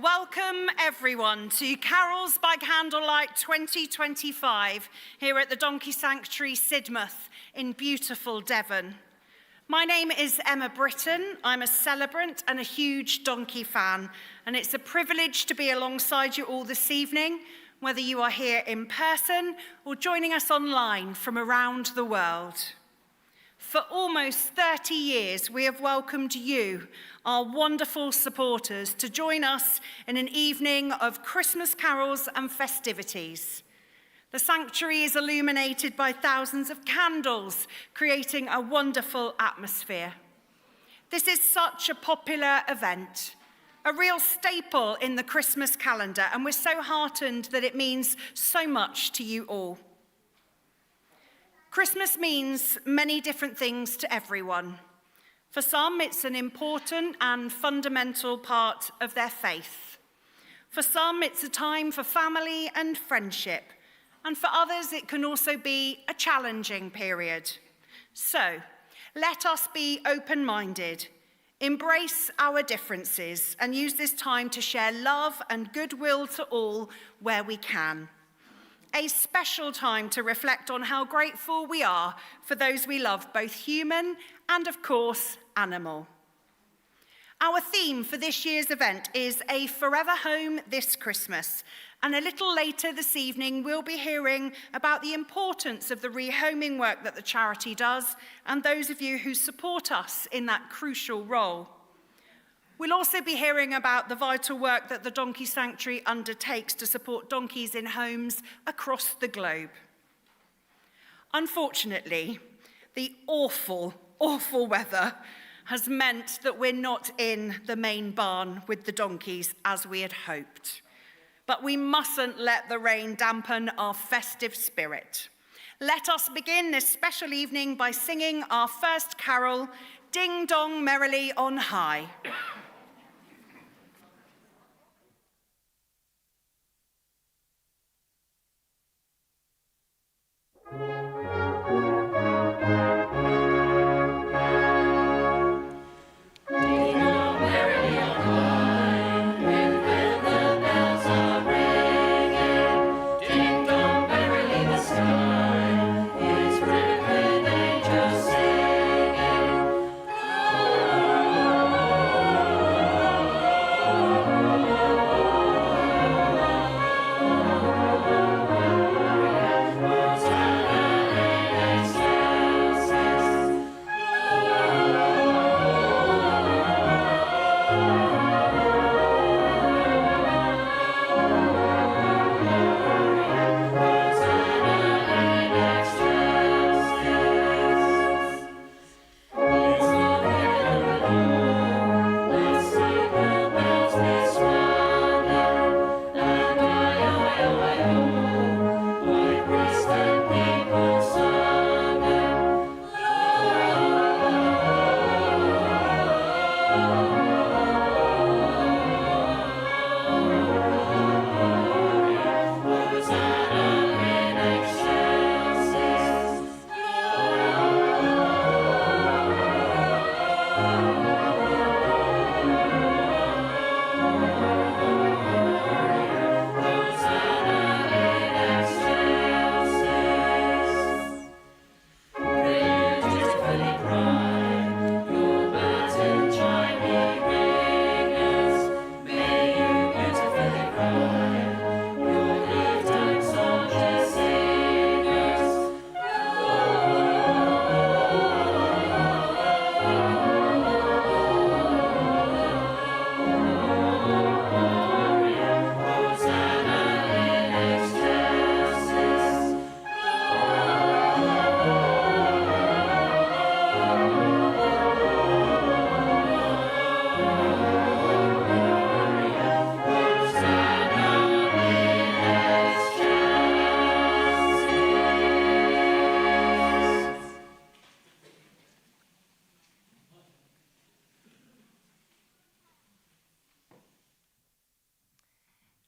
Welcome everyone to Carols by Candlelight 2025 here at the Donkey Sanctuary Sidmouth in beautiful Devon. My name is Emma Britton. I'm a celebrant and a huge donkey fan, and it's a privilege to be alongside you all this evening, whether you are here in person or joining us online from around the world. For almost 30 years, we have welcomed you, our wonderful supporters, to join us in an evening of Christmas carols and festivities. The sanctuary is illuminated by thousands of candles, creating a wonderful atmosphere. This is such a popular event, a real staple in the Christmas calendar, and we're so heartened that it means so much to you all. Christmas means many different things to everyone. For some, it's an important and fundamental part of their faith. For some, it's a time for family and friendship. And for others, it can also be a challenging period. So, let us be open-minded, embrace our differences, and use this time to share love and goodwill to all where we can. A special time to reflect on how grateful we are for those we love, both human and, of course, animal. Our theme for this year's event is A Forever Home This Christmas, and a little later this evening we'll be hearing about the importance of the rehoming work that the charity does and those of you who support us in that crucial role. We'll also be hearing about the vital work that the Donkey Sanctuary undertakes to support donkeys in homes across the globe. Unfortunately, the awful weather has meant that we're not in the main barn with the donkeys as we had hoped. But we mustn't let the rain dampen our festive spirit. Let us begin this special evening by singing our first carol, Ding Dong Merrily on High.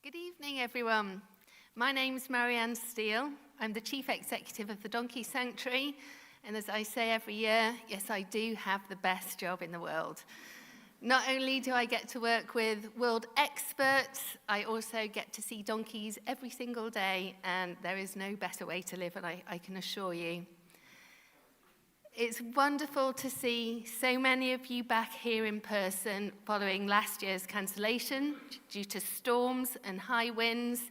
Good evening, everyone. My name's Marianne Steele. I'm the Chief Executive of the Donkey Sanctuary, and as I say every year, yes, I do have the best job in the world. Not only do I get to work with world experts, I also get to see donkeys every single day, and there is no better way to live, and I can assure you. It's wonderful to see so many of you back here in person following last year's cancellation due to storms and high winds.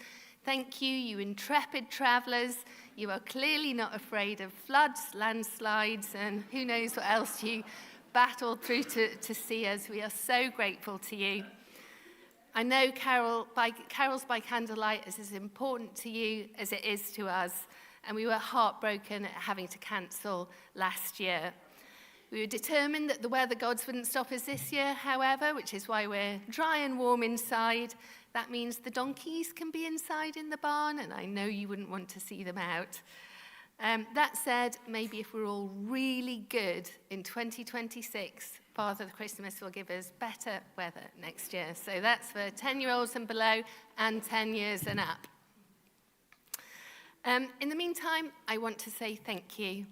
Thank you, you intrepid travellers. You are clearly not afraid of floods, landslides, and who knows what else you battled through to see us. We are so grateful to you. I know Carols by Candlelight is as important to you as it is to us, and we were heartbroken at having to cancel last year. We were determined that the weather gods wouldn't stop us this year, however, which is why we're dry and warm inside. That means the donkeys can be inside in the barn, and I know you wouldn't want to see them out. That said, maybe if we're all really good in 2026, Father Christmas will give us better weather next year. So that's for 10-year-olds and below and 10 years and up. In the meantime, I want to say thank you.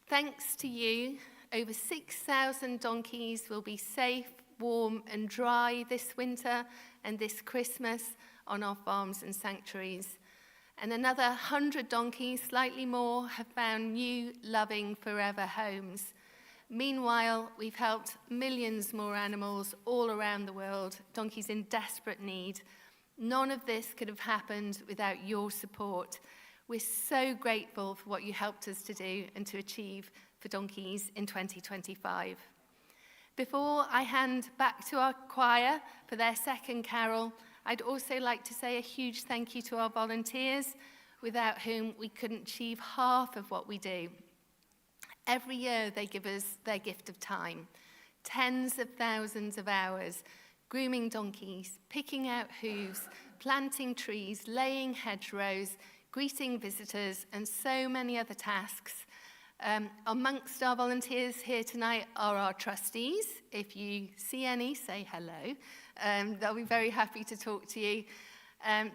Thanks to you, over 6,000 donkeys will be safe, warm and dry this winter and this Christmas on our farms and sanctuaries. And another 100 donkeys, slightly more, have found new, loving, forever homes. Meanwhile, we've helped millions more animals all around the world, donkeys in desperate need. None of this could have happened without your support. We're so grateful for what you helped us to do and to achieve for donkeys in 2025. Before I hand back to our choir for their second carol, I'd also like to say a huge thank you to our volunteers, without whom we couldn't achieve half of what we do. Every year they give us their gift of time, tens of thousands of hours, grooming donkeys, picking out hooves, planting trees, laying hedgerows, greeting visitors, and so many other tasks. Amongst our volunteers here tonight are our trustees. If you see any, say hello. They'll be very happy to talk to you.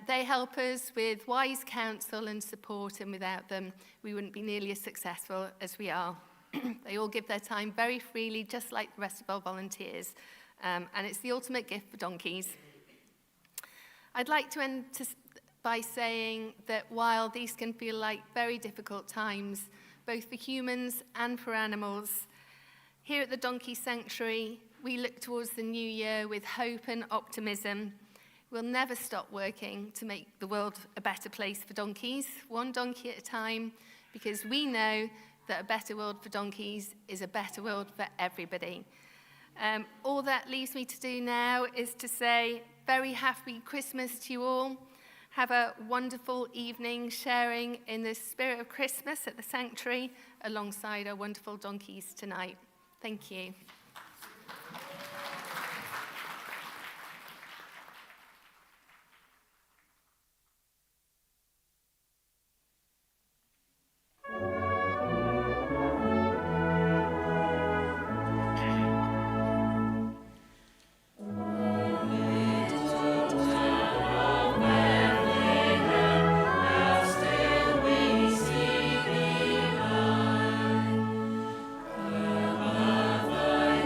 They help us with wise counsel and support, and without them, we wouldn't be nearly as successful as we are. They all give their time very freely, just like the rest of our volunteers, and it's the ultimate gift for donkeys. I'd like to end by saying that while these can feel like very difficult times, both for humans and for animals, here at the Donkey Sanctuary, we look towards the new year with hope and optimism. We'll never stop working to make the world a better place for donkeys, one donkey at a time, because we know that a better world for donkeys is a better world for everybody. All that leaves me to do now is to say very happy Christmas to you all. Have a wonderful evening sharing in the spirit of Christmas at the sanctuary alongside our wonderful donkeys tonight. Thank you. Thy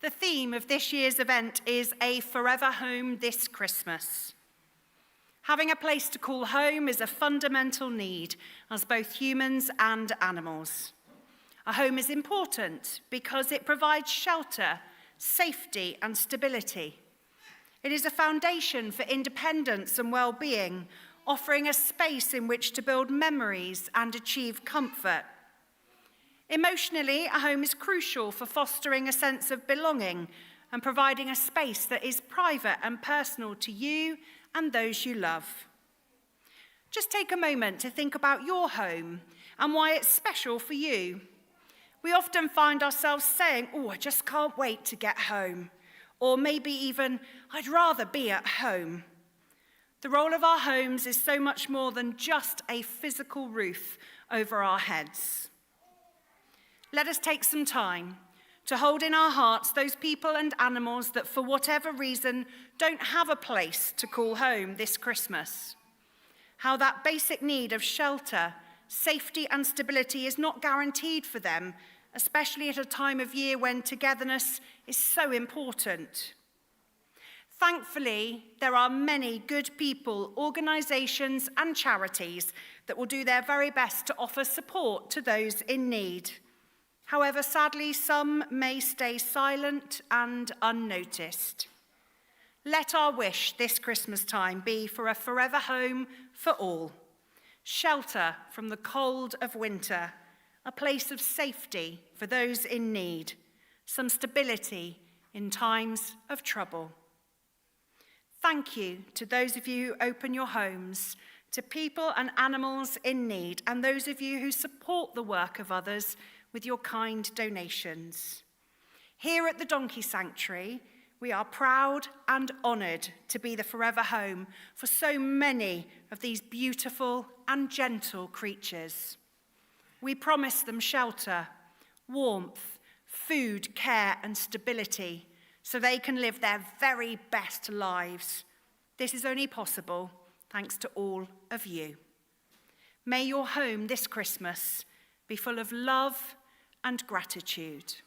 The theme of this year's event is A Forever Home This Christmas. Having a place to call home is a fundamental need as both humans and animals. A home is important because it provides shelter, safety, and stability. It is a foundation for independence and well-being, offering a space in which to build memories and achieve comfort. Emotionally, a home is crucial for fostering a sense of belonging and providing a space that is private and personal to you and those you love. Just take a moment to think about your home and why it's special for you. We often find ourselves saying, "Oh, I just can't wait to get home." Or maybe even, "I'd rather be at home." The role of our homes is so much more than just a physical roof over our heads. Let us take some time to hold in our hearts those people and animals that for whatever reason don't have a place to call home this Christmas. How that basic need of shelter, safety and stability is not guaranteed for them, especially at a time of year when togetherness is so important. Thankfully, there are many good people, organisations and charities that will do their very best to offer support to those in need. However, sadly, some may stay silent and unnoticed. Let our wish this Christmas time be for a forever home for all, shelter from the cold of winter, a place of safety for those in need, some stability in times of trouble. Thank you to those of you who open your homes to people and animals in need, and those of you who support the work of others with your kind donations. Here at the Donkey Sanctuary, we are proud and honoured to be the forever home for so many of these beautiful and gentle creatures. We promise them shelter, warmth, food, care and stability so they can live their very best lives. This is only possible thanks to all of you. May your home this Christmas be full of love and gratitude.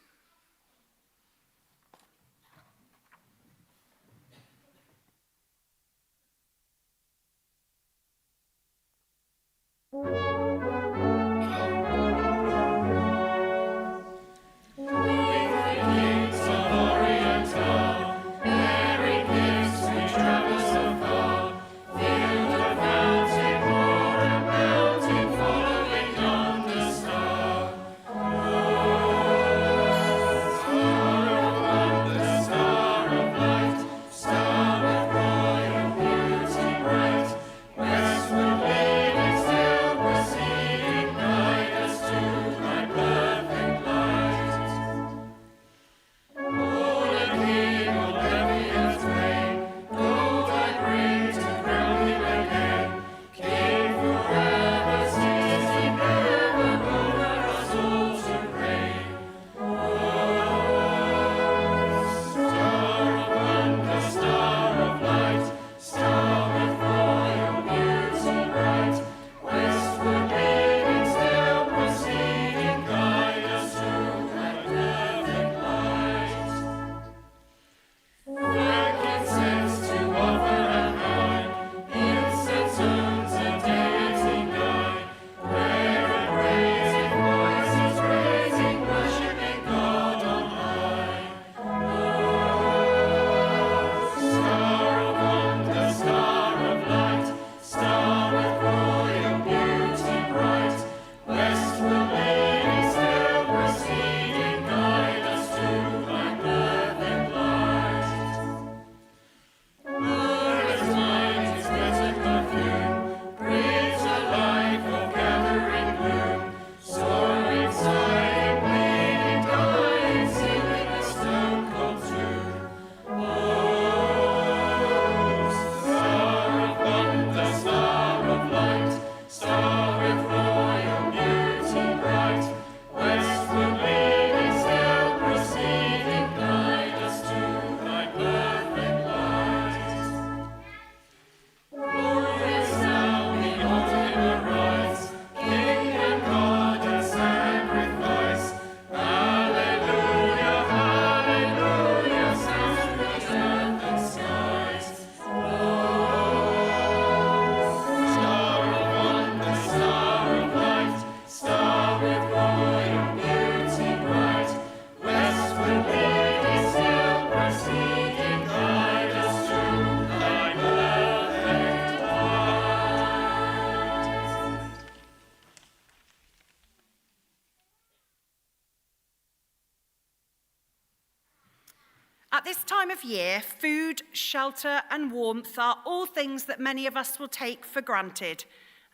time of year, food, shelter, and warmth are all things that many of us will take for granted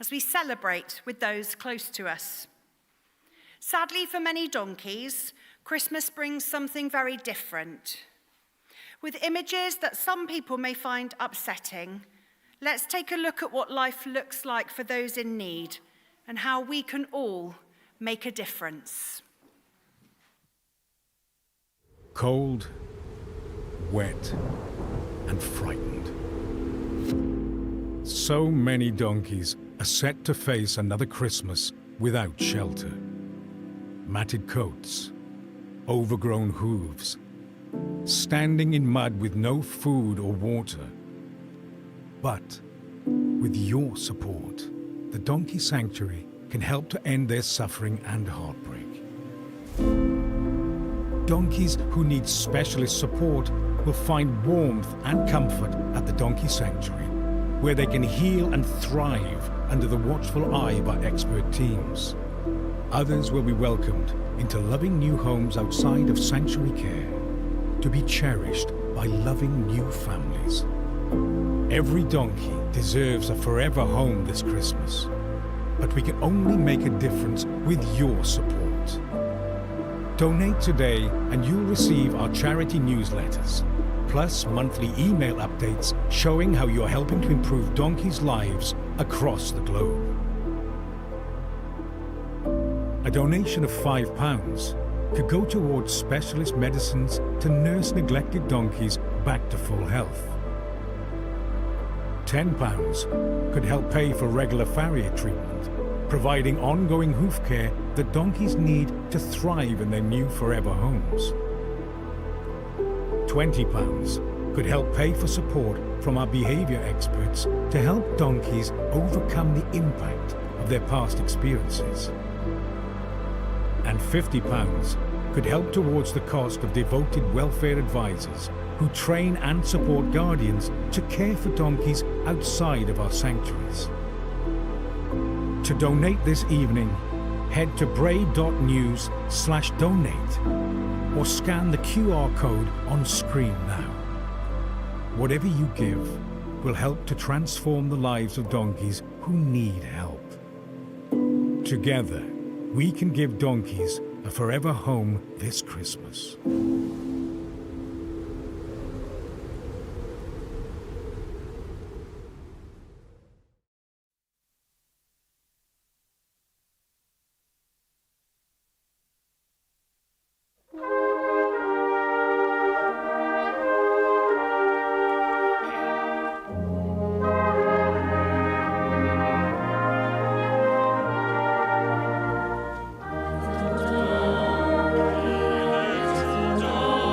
as we celebrate with those close to us. Sadly, for many donkeys, Christmas brings something very different. With images that some people may find upsetting, let's take a look at what life looks like for those in need and how we can all make a difference. Cold, wet, and frightened. So many donkeys are set to face another Christmas without shelter. Matted coats, overgrown hooves, standing in mud with no food or water. But with your support, the Donkey Sanctuary can help to end their suffering and heartbreak. Donkeys who need specialist support will find warmth and comfort at the Donkey Sanctuary, where they can heal and thrive under the watchful eye of our expert teams. Others will be welcomed into loving new homes outside of sanctuary care, to be cherished by loving new families. Every donkey deserves a forever home this Christmas, but we can only make a difference with your support. Donate today and you'll receive our charity newsletters, plus monthly email updates showing how you're helping to improve donkeys' lives across the globe. A donation of £5 could go towards specialist medicines to nurse neglected donkeys back to full health. £10 could help pay for regular farrier treatment, providing ongoing hoof care that donkeys need to thrive in their new forever homes. £20 could help pay for support from our behavior experts to help donkeys overcome the impact of their past experiences. And £50 could help towards the cost of devoted welfare advisors who train and support guardians to care for donkeys outside of our sanctuaries. To donate this evening, head to bray.news/donate or scan the QR code on screen now. Whatever you give will help to transform the lives of donkeys who need help. Together, we can give donkeys a forever home this Christmas. Donkey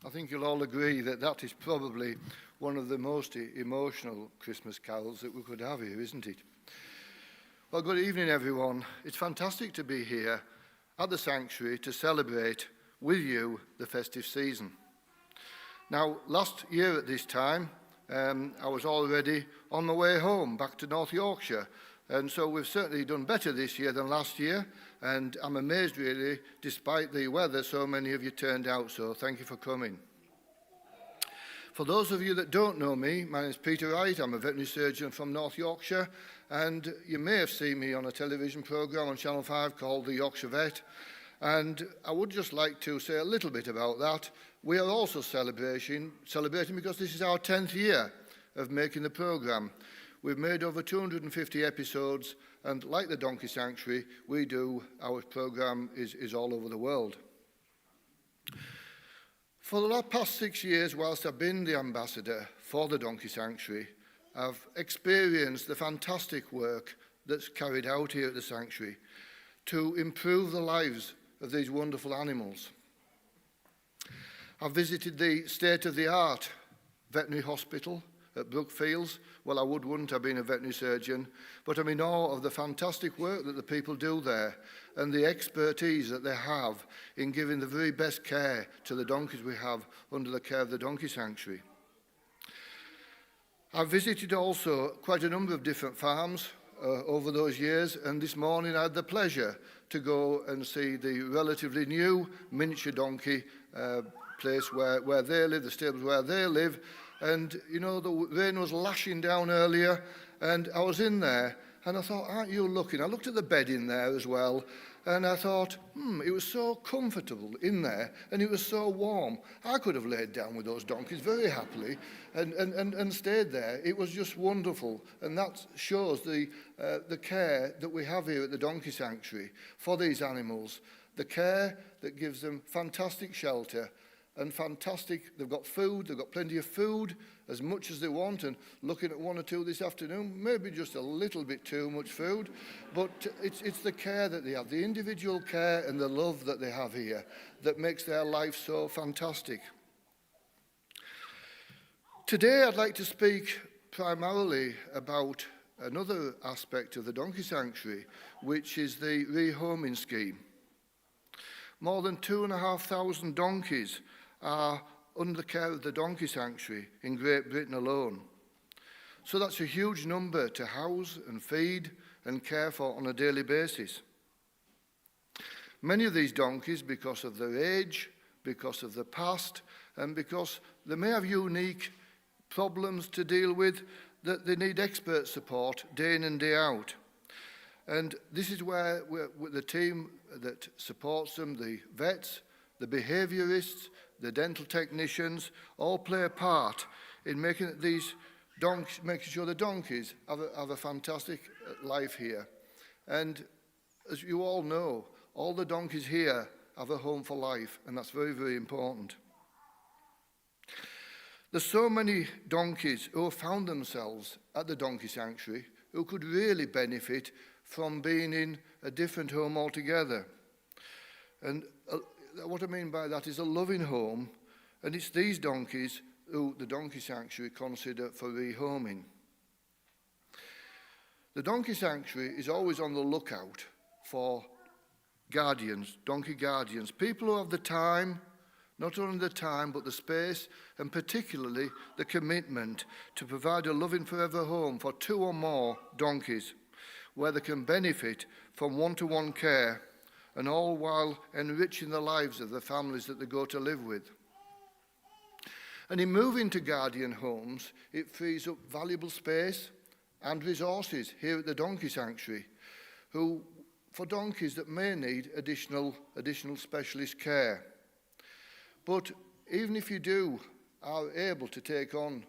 I think you'll all agree that that is probably one of the most emotional Christmas carols that we could have here, isn't it? Well, good evening, everyone. It's fantastic to be here at the sanctuary to celebrate with you the festive season. Now, last year at this time, I was already on my way home back to North Yorkshire, and so we've certainly done better this year than last year, and I'm amazed really, despite the weather, so many of you turned out, so thank you for coming. For those of you that don't know me, my name is Peter Wright. I'm a veterinary surgeon from North Yorkshire, and you may have seen me on a television programme on Channel 5 called The Yorkshire Vet, and I would just like to say a little bit about that. We are also celebrating because this is our 10th year of making the programme. We've made over 250 episodes, and like the Donkey Sanctuary, our programme is all over the world. For the past 6 years, whilst I've been the ambassador for the Donkey Sanctuary, I've experienced the fantastic work that's carried out here at the sanctuary to improve the lives of these wonderful animals. I've visited the state-of-the-art veterinary hospital at Brookfields. Well, I wouldn't have been a veterinary surgeon, but I'm in awe of the fantastic work that the people do there and the expertise that they have in giving the very best care to the donkeys we have under the care of the Donkey Sanctuary. I've visited also quite a number of different farms over those years, and this morning I had the pleasure to go and see the relatively new miniature donkey place where they live, the stables where they live. And, you know, the rain was lashing down earlier, and I was in there, and I thought, aren't you looking? I looked at the bed in there as well, and I thought, it was so comfortable in there, and it was so warm. I could have laid down with those donkeys very happily and stayed there. It was just wonderful, and that shows the care that we have here at the Donkey Sanctuary for these animals, the care that gives them fantastic shelter, and fantastic, they've got food, they've got plenty of food, as much as they want, and looking at one or two this afternoon, maybe just a little bit too much food, but it's the care that they have, the individual care and the love that they have here that makes their life so fantastic. Today I'd like to speak primarily about another aspect of the Donkey Sanctuary, which is the rehoming scheme. More than 2,500 donkeys are under the care of the Donkey Sanctuary in Great Britain alone. So that's a huge number to house and feed and care for on a daily basis. Many of these donkeys, because of their age, because of the past, and because they may have unique problems to deal with, that they need expert support day in and day out. And this is where the team that supports them, the vets, the behaviourists, the dental technicians, all play a part in making sure the donkeys have a fantastic life here. And as you all know, all the donkeys here have a home for life, and that's very, very important. There's so many donkeys who have found themselves at the Donkey Sanctuary who could really benefit from being in a different home altogether. And what I mean by that is a loving home, and it's these donkeys who the Donkey Sanctuary consider for rehoming. The Donkey Sanctuary is always on the lookout for guardians, donkey guardians, people who have the time, not only the time, but the space, and particularly the commitment to provide a loving forever home for 2 or more donkeys, where they can benefit from one-to-one care, and all while enriching the lives of the families that they go to live with. And in moving to guardian homes, it frees up valuable space and resources here at the Donkey Sanctuary, for donkeys that may need additional specialist care. But even if you are able to take on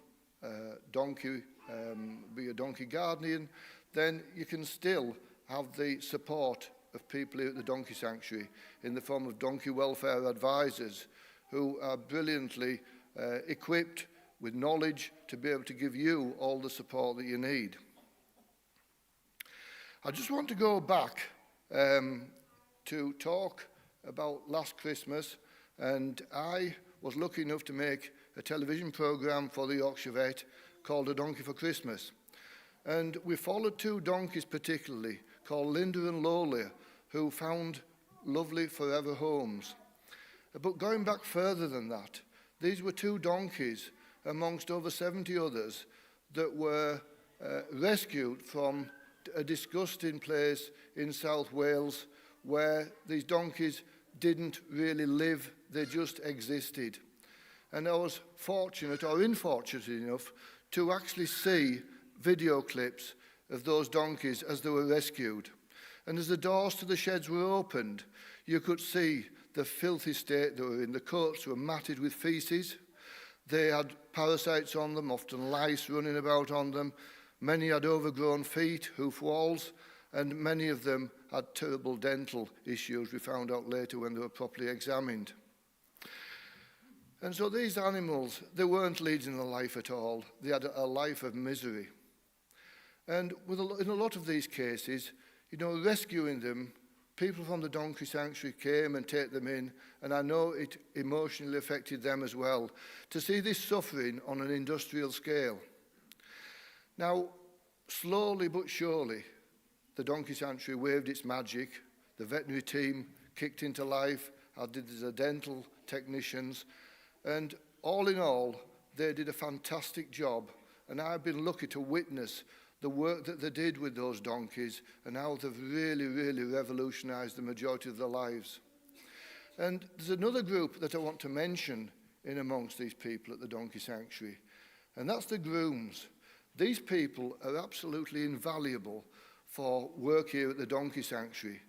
be a donkey guardian, then you can still have the support of people here at the Donkey Sanctuary in the form of donkey welfare advisors who are brilliantly equipped with knowledge to be able to give you all the support that you need. I just want to go back to talk about last Christmas, and I was lucky enough to make a television programme for the Yorkshire Vet called A Donkey for Christmas. And we followed two donkeys particularly, called Linda and Lola, who found lovely forever homes. But going back further than that, these were two donkeys amongst over 70 others that were rescued from a disgusting place in South Wales where these donkeys didn't really live, they just existed. And I was fortunate or unfortunate enough to actually see video clips of those donkeys as they were rescued. And as the doors to the sheds were opened, you could see the filthy state they were in. The coats were matted with feces. They had parasites on them, often lice running about on them. Many had overgrown feet, hoof walls, and many of them had terrible dental issues, we found out later when they were properly examined. And so these animals, they weren't leading a life at all. They had a life of misery. And in a lot of these cases, rescuing them, people from the Donkey Sanctuary came and take them in, and I know it emotionally affected them as well, to see this suffering on an industrial scale. Now, slowly but surely, the Donkey Sanctuary waved its magic. The veterinary team kicked into life, as did the dental technicians, and all in all, they did a fantastic job, and I've been lucky to witness the work that they did with those donkeys and how they've really, really revolutionised the majority of their lives. And there's another group that I want to mention in amongst these people at the Donkey Sanctuary, and that's the grooms. These people are absolutely invaluable for work here at the Donkey Sanctuary.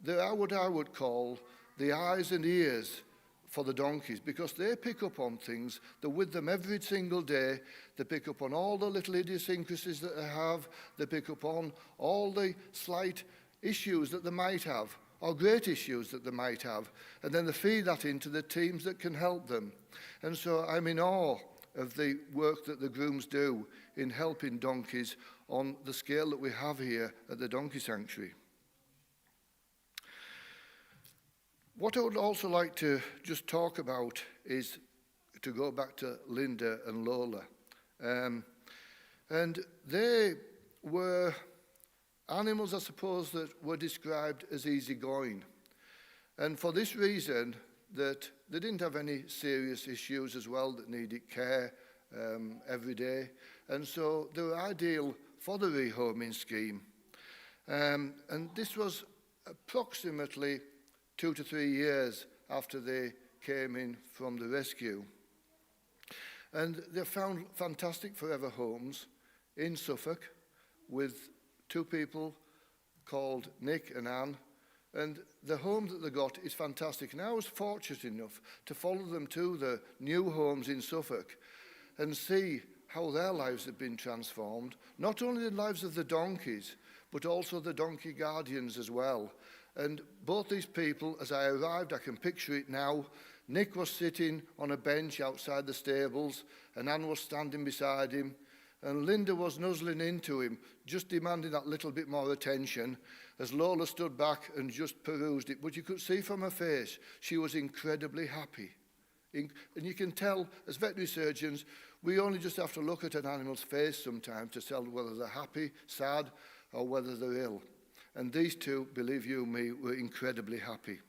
They are what I would call the eyes and ears for the donkeys, because they pick up on things. They're with them every single day. They pick up on all the little idiosyncrasies that they have. They pick up on all the slight issues that they might have, or great issues that they might have, and then they feed that into the teams that can help them. And so I'm in awe of the work that the grooms do in helping donkeys on the scale that we have here at the Donkey Sanctuary. What I would also like to just talk about is to go back to Linda and Lola. And they were animals, I suppose, that were described as easygoing. And for this reason, that they didn't have any serious issues as well that needed care every day. And so they were ideal for the rehoming scheme. And this was approximately 2 to 3 years after they came in from the rescue. And they found fantastic forever homes in Suffolk with two people called Nick and Anne. And the home that they got is fantastic. And I was fortunate enough to follow them to the new homes in Suffolk and see how their lives had been transformed. Not only the lives of the donkeys, but also the donkey guardians as well. And both these people, as I arrived, I can picture it now, Nick was sitting on a bench outside the stables, and Anne was standing beside him, and Linda was nuzzling into him, just demanding that little bit more attention, as Lola stood back and just perused it. But you could see from her face, she was incredibly happy. And you can tell, as veterinary surgeons, we only just have to look at an animal's face sometimes to tell whether they're happy, sad, or whether they're ill. And these two, believe you me, were incredibly happy.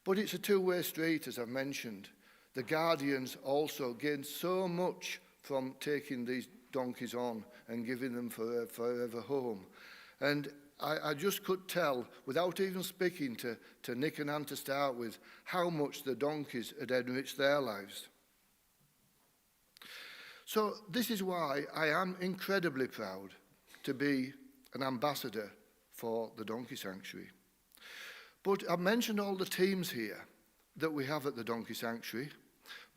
But it's a two-way street, as I've mentioned. The guardians also gained so much from taking these donkeys on and giving them forever home. And I just could tell, without even speaking to Nick and Anne to start with, how much the donkeys had enriched their lives. So this is why I am incredibly proud to be an ambassador for the Donkey Sanctuary. But I've mentioned all the teams here that we have at the Donkey Sanctuary,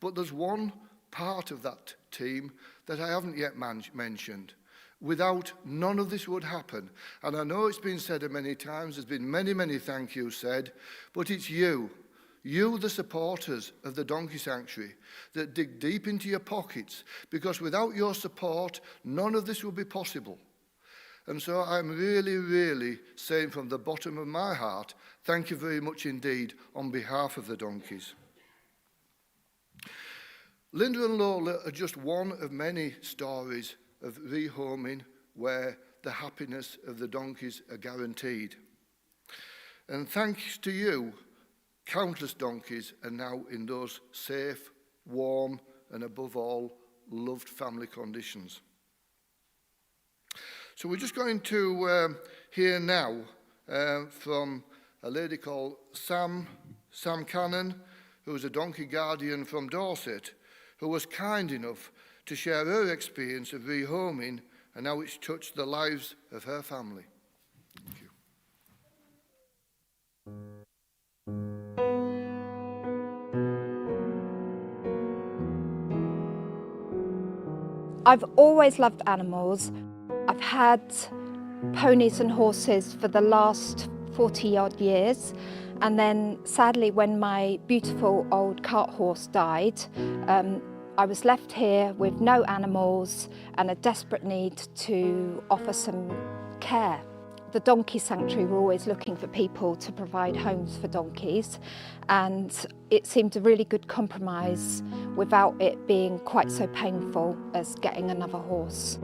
but there's one part of that team that I haven't yet mentioned. Without, none of this would happen. And I know it's been said many times, there's been many, many thank yous said, but it's you, the supporters of the Donkey Sanctuary, that dig deep into your pockets, because without your support, none of this would be possible. And so I'm really, really saying from the bottom of my heart, thank you very much indeed on behalf of the donkeys. Linda and Lola are just one of many stories of rehoming where the happiness of the donkeys are guaranteed. And thanks to you, countless donkeys are now in those safe, warm, and above all, loved family conditions. So we're just going to hear now from a lady called Sam Cannon, who is a donkey guardian from Dorset, who was kind enough to share her experience of rehoming and how it's touched the lives of her family. Thank you. I've always loved animals. I've had ponies and horses for the last 40-odd years. And then sadly, when my beautiful old cart horse died, I was left here with no animals and a desperate need to offer some care. The Donkey Sanctuary were always looking for people to provide homes for donkeys, and it seemed a really good compromise without it being quite so painful as getting another horse.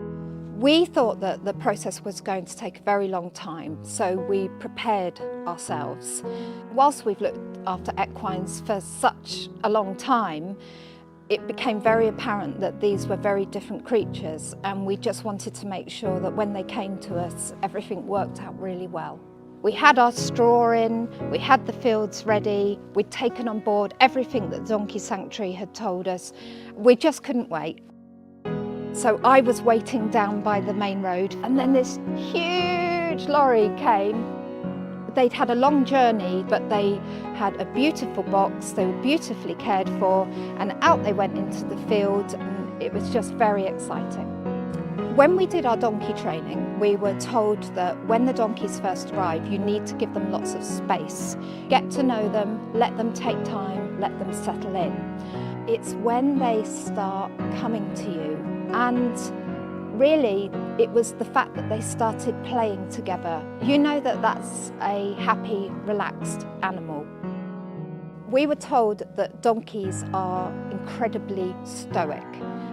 We thought that the process was going to take a very long time, so we prepared ourselves. Whilst we've looked after equines for such a long time, it became very apparent that these were very different creatures, and we just wanted to make sure that when they came to us, everything worked out really well. We had our straw in, we had the fields ready, we'd taken on board everything that Donkey Sanctuary had told us. We just couldn't wait. So I was waiting down by the main road, and then this huge lorry came. They'd had a long journey, but they had a beautiful box, they were beautifully cared for, and out they went into the field, and it was just very exciting. When we did our donkey training, we were told that when the donkeys first arrive, you need to give them lots of space. Get to know them, let them take time, let them settle in. It's when they start coming to you, and really, it was the fact that they started playing together. You know that that's a happy, relaxed animal. We were told that donkeys are incredibly stoic,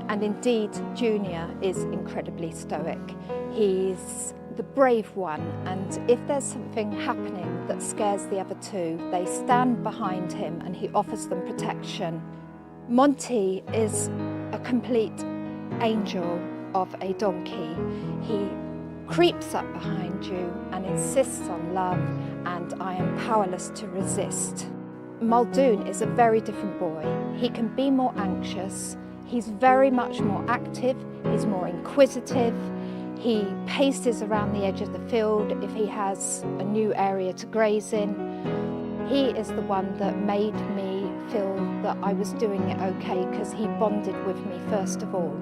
and indeed Junior is incredibly stoic. He's the brave one, and if there's something happening that scares the other two, they stand behind him and he offers them protection. Monty is a complete angel of a donkey. He creeps up behind you and insists on love, and I am powerless to resist. Muldoon is a very different boy. He can be more anxious, he's very much more active, he's more inquisitive, he paces around the edge of the field if he has a new area to graze in. He is the one that made me feel that I was doing it okay, because he bonded with me first of all.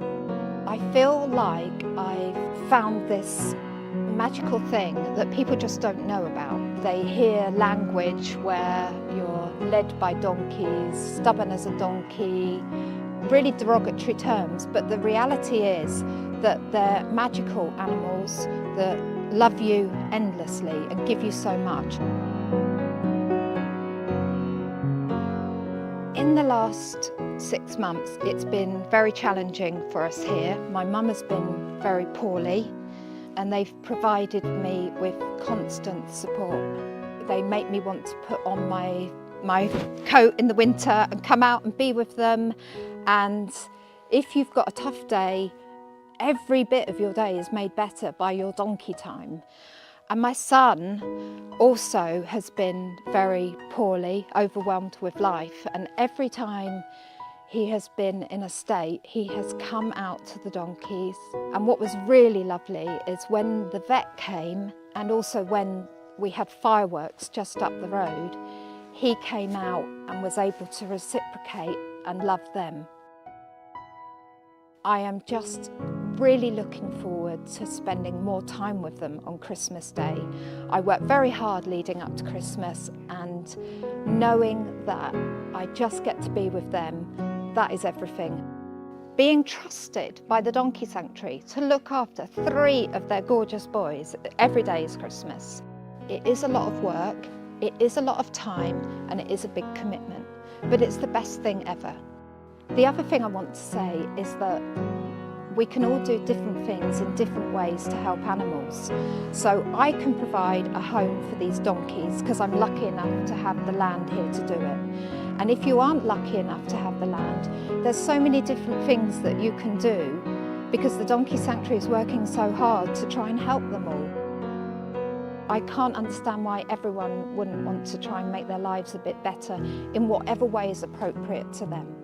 I feel like I've found this magical thing that people just don't know about. They hear language where you're led by donkeys, stubborn as a donkey, really derogatory terms, but the reality is that they're magical animals that love you endlessly and give you so much. In the last 6 months, it's been very challenging for us here. My mum has been very poorly, and they've provided me with constant support. They make me want to put on my coat in the winter and come out and be with them. And if you've got a tough day, every bit of your day is made better by your donkey time. And my son also has been very poorly, overwhelmed with life, and every time he has been in a state, he has come out to the donkeys. And what was really lovely is when the vet came, and also when we had fireworks just up the road, he came out and was able to reciprocate and love them. I am just really looking forward to spending more time with them on Christmas Day. I work very hard leading up to Christmas, and knowing that I just get to be with them, that is everything. Being trusted by the Donkey Sanctuary to look after 3 of their gorgeous boys every day is Christmas. It is a lot of work, it is a lot of time, and it is a big commitment, but it's the best thing ever. The other thing I want to say is that we can all do different things in different ways to help animals. So I can provide a home for these donkeys because I'm lucky enough to have the land here to do it. And if you aren't lucky enough to have the land, there's so many different things that you can do because the Donkey Sanctuary is working so hard to try and help them all. I can't understand why everyone wouldn't want to try and make their lives a bit better in whatever way is appropriate to them.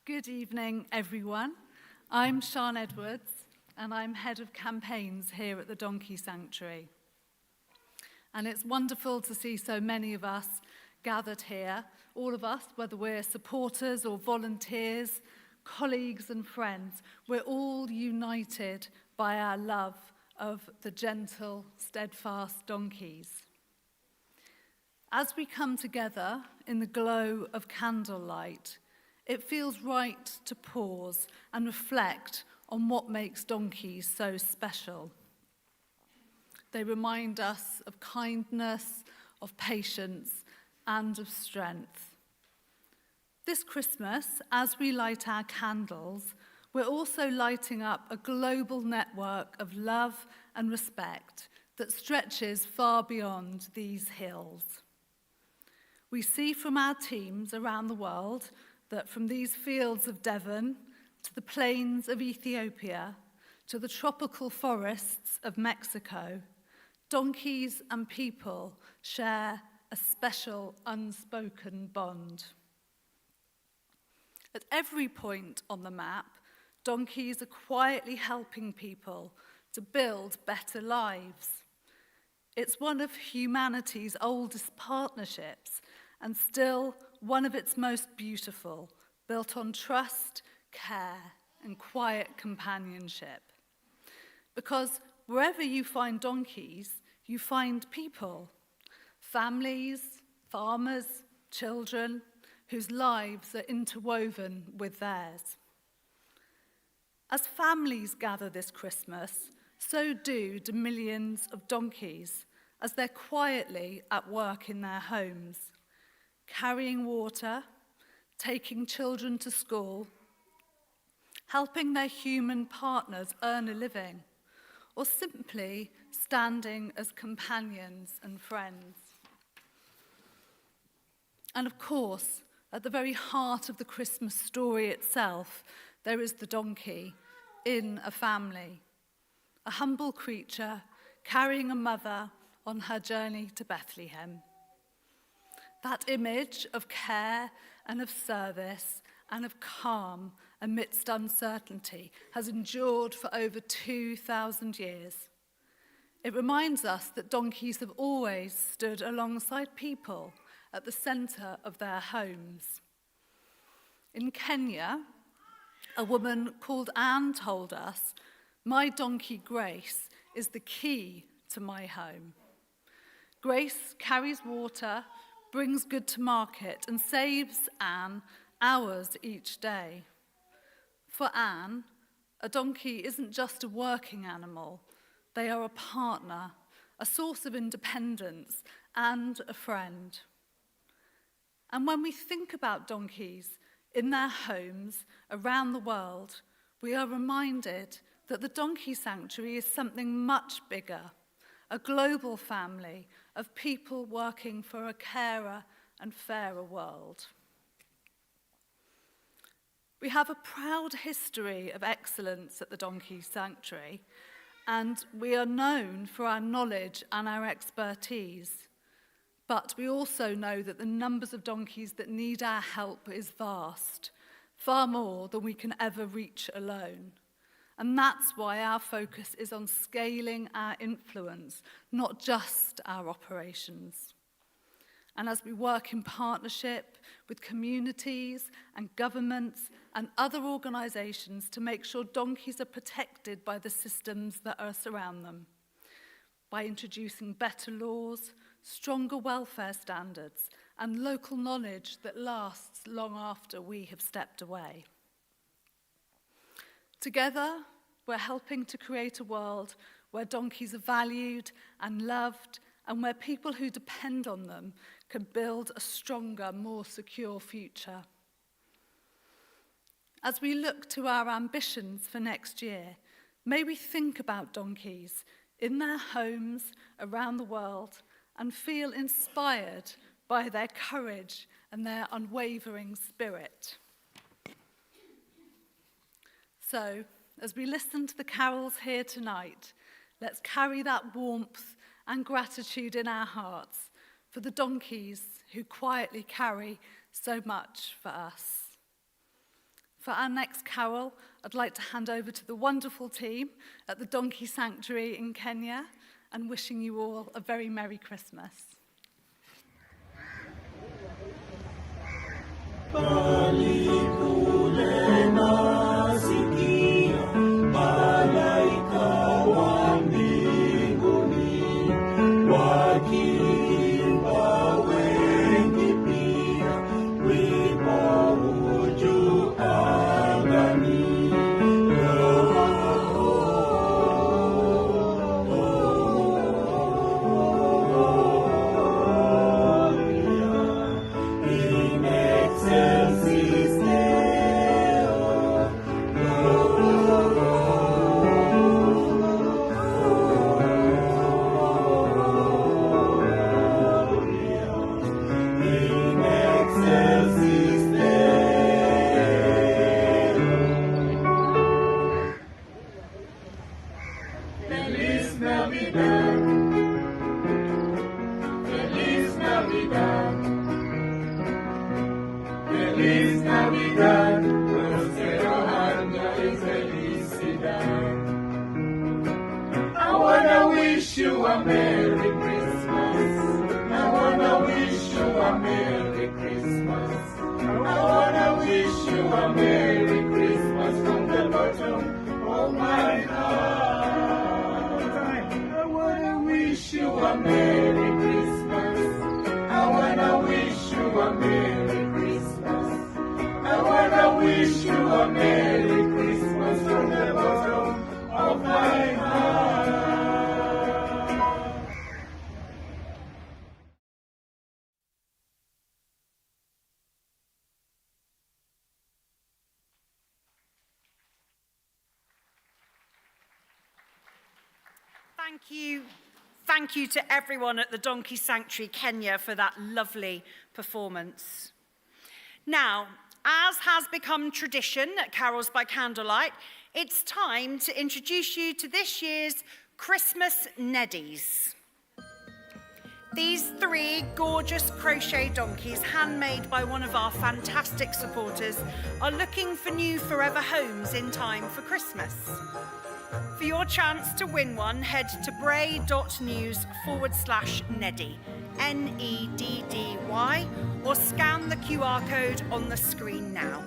Good evening, everyone. I'm Sian Edwards, and I'm Head of Campaigns here at the Donkey Sanctuary. And it's wonderful to see so many of us gathered here, all of us, whether we're supporters or volunteers, colleagues and friends, we're all united by our love of the gentle, steadfast donkeys. As we come together in the glow of candlelight, it feels right to pause and reflect on what makes donkeys so special. They remind us of kindness, of patience, and of strength. This Christmas, as we light our candles, we're also lighting up a global network of love and respect that stretches far beyond these hills. We see from our teams around the world that from these fields of Devon to the plains of Ethiopia to the tropical forests of Mexico, donkeys and people share a special unspoken bond. At every point on the map, donkeys are quietly helping people to build better lives. It's one of humanity's oldest partnerships and still one of its most beautiful, built on trust, care, and quiet companionship. Because wherever you find donkeys, you find people, families, farmers, children, whose lives are interwoven with theirs. As families gather this Christmas, so do millions of donkeys as they're quietly at work in their homes, carrying water, taking children to school, helping their human partners earn a living, or simply standing as companions and friends. And of course, at the very heart of the Christmas story itself, there is the donkey in a family, a humble creature carrying a mother on her journey to Bethlehem. That image of care and of service and of calm amidst uncertainty has endured for over 2,000 years. It reminds us that donkeys have always stood alongside people at the centre of their homes. In Kenya, a woman called Anne told us, "My donkey Grace is the key to my home." Grace carries water, brings good to market, and saves Anne hours each day. For Anne, a donkey isn't just a working animal. They are a partner, a source of independence, and a friend. And when we think about donkeys in their homes around the world, we are reminded that the Donkey Sanctuary is something much bigger, a global family of people working for a carer and fairer world. We have a proud history of excellence at the Donkey Sanctuary, and we are known for our knowledge and our expertise. But we also know that the numbers of donkeys that need our help is vast, far more than we can ever reach alone. And that's why our focus is on scaling our influence, not just our operations. And as we work in partnership with communities and governments and other organisations to make sure donkeys are protected by the systems that surround them, by introducing better laws, stronger welfare standards, and local knowledge that lasts long after we have stepped away. Together, we're helping to create a world where donkeys are valued and loved, and where people who depend on them can build a stronger, more secure future. As we look to our ambitions for next year, may we think about donkeys in their homes around the world and feel inspired by their courage and their unwavering spirit. So, as we listen to the carols here tonight, let's carry that warmth and gratitude in our hearts for the donkeys who quietly carry so much for us. For our next carol, I'd like to hand over to the wonderful team at the Donkey Sanctuary in Kenya, and wishing you all a very Merry Christmas. Merry Christmas. Thank you to everyone at the Donkey Sanctuary Kenya for that lovely performance. Now, as has become tradition at Carols by Candlelight, it's time to introduce you to this year's Christmas Neddies. These 3 gorgeous crochet donkeys, handmade by one of our fantastic supporters, are looking for new forever homes in time for Christmas. For your chance to win one, head to bray.news/Neddy, Neddy, or scan the QR code on the screen now.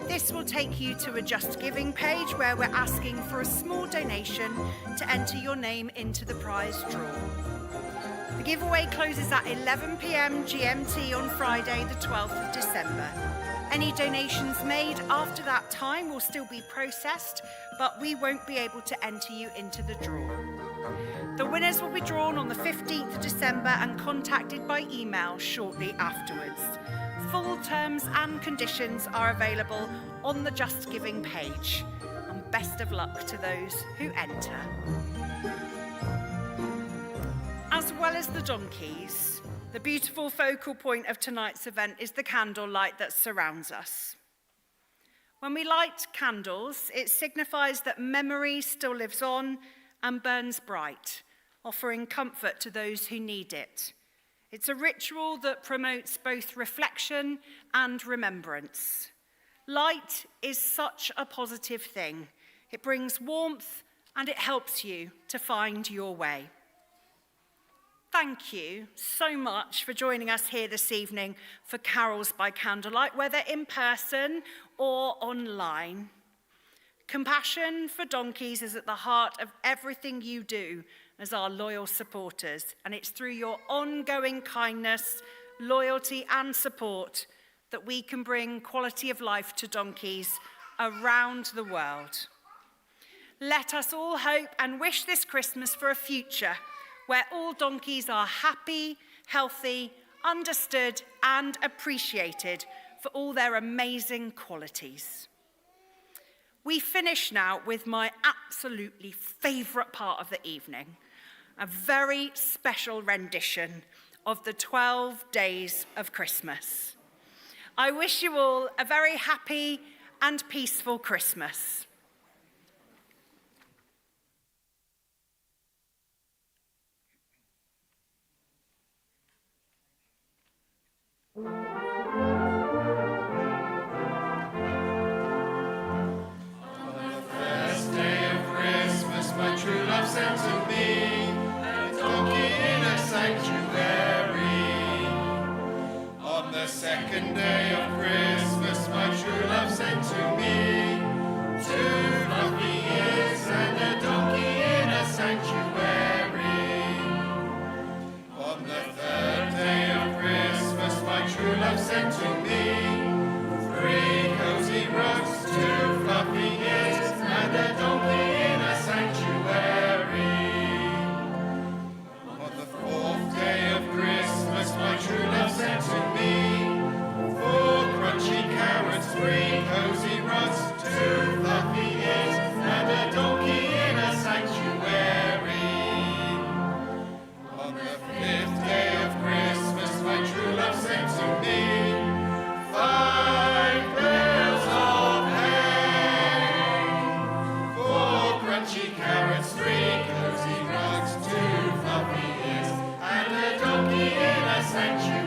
This will take you to a Just Giving page where we're asking for a small donation to enter your name into the prize draw. The giveaway closes at 11 p.m. GMT on Friday, the 12th of December. Any donations made after that time will still be processed, but we won't be able to enter you into the draw. The winners will be drawn on the 15th of December and contacted by email shortly afterwards. Full terms and conditions are available on the Just Giving page. And best of luck to those who enter. As well as the donkeys, the beautiful focal point of tonight's event is the candlelight that surrounds us. When we light candles, it signifies that memory still lives on and burns bright, offering comfort to those who need it. It's a ritual that promotes both reflection and remembrance. Light is such a positive thing. It brings warmth and it helps you to find your way. Thank you so much for joining us here this evening for Carols by Candlelight, whether in person or online. Compassion for donkeys is at the heart of everything you do as our loyal supporters, and it's through your ongoing kindness, loyalty, and support that we can bring quality of life to donkeys around the world. Let us all hope and wish this Christmas for a future where all donkeys are happy, healthy, understood, and appreciated for all their amazing qualities. We finish now with my absolutely favourite part of the evening, a very special rendition of the 12 Days of Christmas. I wish you all a very happy and peaceful Christmas. Sent to me a donkey in a sanctuary. On the second day of Christmas, my true love sent to me 2 fluffy ears and a donkey in a sanctuary. On the 3rd day of Christmas, my true love sent to me 3 cozy rugs, 2 fluffy ears and a donkey in a sanctuary. My true love sent to me 4 crunchy carrots, 3 cozy rugs, 2 fluffy ears, and a donkey in a sanctuary. On the 5th day of Christmas, my true love sent to me 5 bales of hay, 4 crunchy carrots, 3 cozy rugs, 2 fluffy ears, and a donkey in a sanctuary.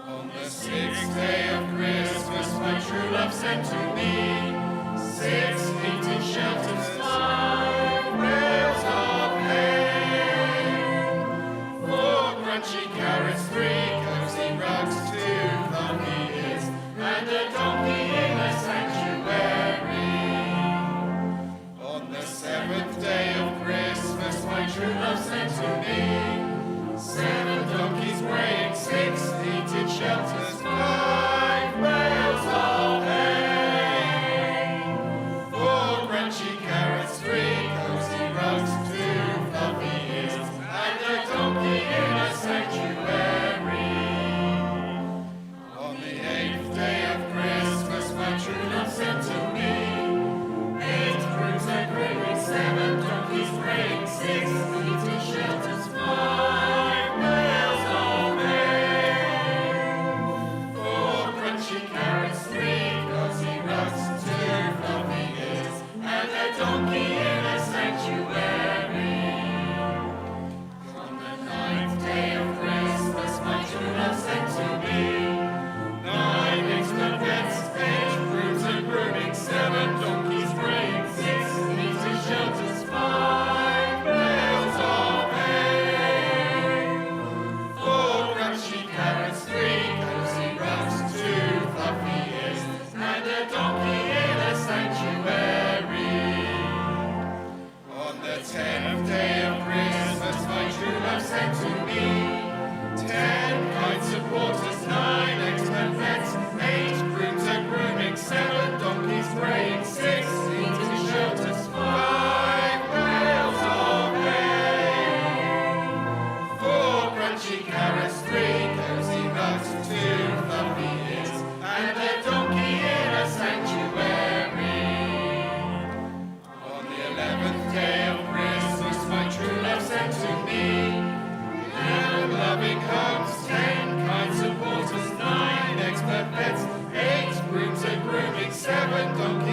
On the 6th day of Christmas, my true love sent to me 6 heated shelters, 5 bales of hay, 4 crunchy carrots, 3 cozy rugs, 2 fluffy ears, and a donkey in a sanctuary. On the 7th day of Christmas, my true love sent to me 7 donkeys weighing 6 heated shelters, 5 bales of hay, 4 crunchy carrots, 7 donkeys